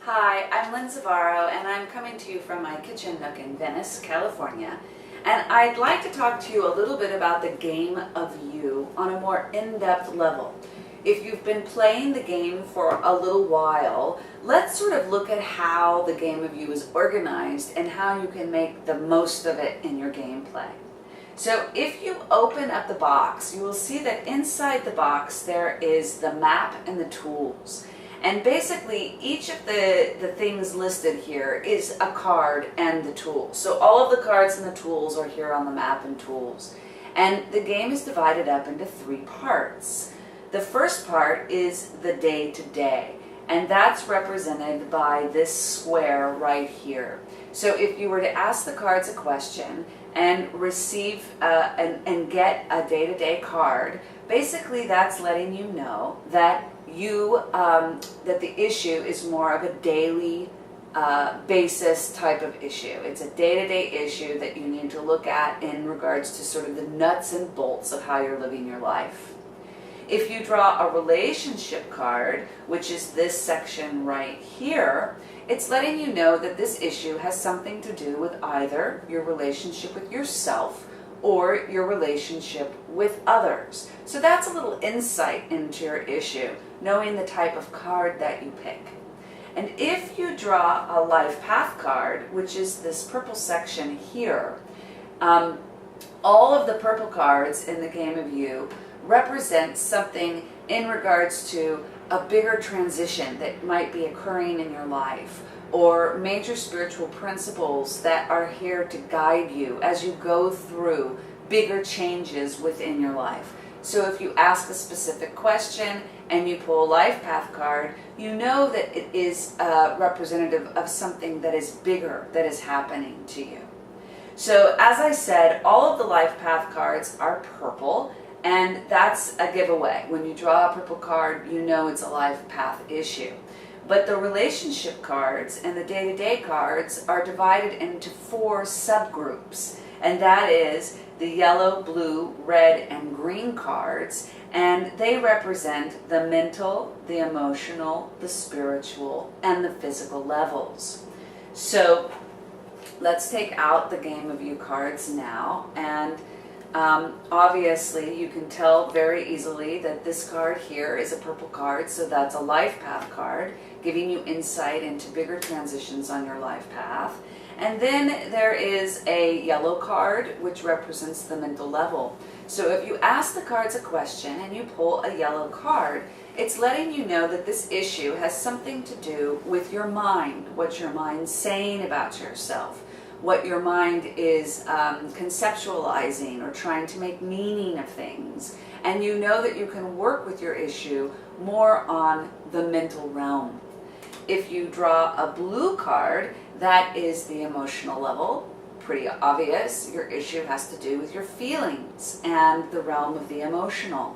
Hi, I'm Lynn Zavaro, and I'm coming to you from my kitchen nook in Venice, California. And I'd like to talk to you a little bit about the game of you on a more in-depth level. If you've been playing the game for a little while, let's sort of look at how the game of you is organized and how you can make the most of it in your gameplay. So if you open up the box, you will see that inside the box there is the map and the tools. And basically each of the things listed here is a card and the tools. So all of the cards and the tools are here on the map and tools. And the game is divided up into three parts. The first part is the day-to-day, and that's represented by this square right here. So if you were to ask the cards a question and receive and get a day-to-day card, basically that's letting you know that that the issue is more of a daily basis type of issue. It's a day-to-day issue that you need to look at in regards to sort of the nuts and bolts of how you're living your life. If you draw a relationship card, which is this section right here, it's letting you know that this issue has something to do with either your relationship with yourself or your relationship with others. So that's a little insight into your issue, knowing the type of card that you pick. And if you draw a life path card, which is this purple section here, all of the purple cards in the game of you represent something in regards to a bigger transition that might be occurring in your life, or major spiritual principles that are here to guide you as you go through bigger changes within your life. So if you ask a specific question and you pull a life path card, you know that it is representative of something that is bigger that is happening to you. So as I said, all of the life path cards are purple, and that's a giveaway. When you draw a purple card, you know it's a life path issue. But the relationship cards and the day-to-day cards are divided into four subgroups, and that is the yellow, blue, red, and green cards, and they represent the mental, the emotional, the spiritual, and the physical levels. So let's take out the game of you cards now, and obviously you can tell very easily that this card here is a purple card, so that's a life path card, giving you insight into bigger transitions on your life path. And then there is a yellow card, which represents the mental level. So if you ask the cards a question and you pull a yellow card, it's letting you know that this issue has something to do with your mind, what your mind's saying about yourself, what your mind is conceptualizing or trying to make meaning of things. And you know that you can work with your issue more on the mental realm. If you draw a blue card, that is the emotional level. Pretty obvious. Your issue has to do with your feelings and the realm of the emotional.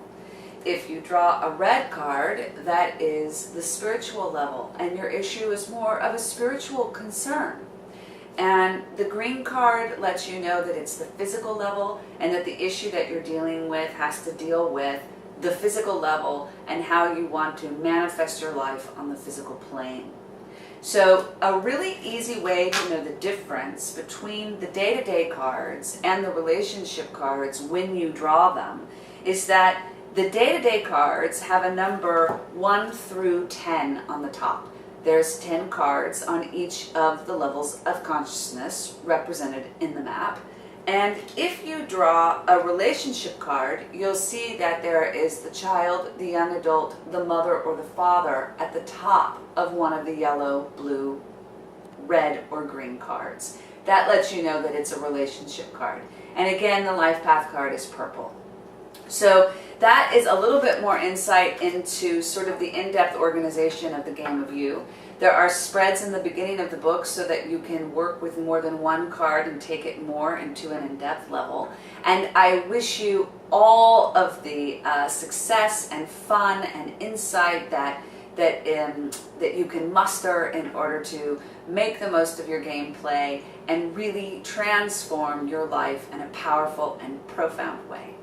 If you draw a red card, that is the spiritual level, and your issue is more of a spiritual concern. And the green card lets you know that it's the physical level, and that the issue that you're dealing with has to deal with the physical level and how you want to manifest your life on the physical plane. So a really easy way to know the difference between the day-to-day cards and the relationship cards when you draw them is that the day-to-day cards have a number 1 through 10 on the top. There's 10 cards on each of the levels of consciousness represented in the map. And if you draw a relationship card, you'll see that there is the child, the young adult, the mother, or the father at the top of one of the yellow, blue, red, or green cards. That lets you know that it's a relationship card. And again, the life path card is purple. So that is a little bit more insight into sort of the in-depth organization of the game of you. There are spreads in the beginning of the book so that you can work with more than one card and take it more into an in-depth level. And I wish you all of the success and fun and insight that you can muster in order to make the most of your gameplay and really transform your life in a powerful and profound way.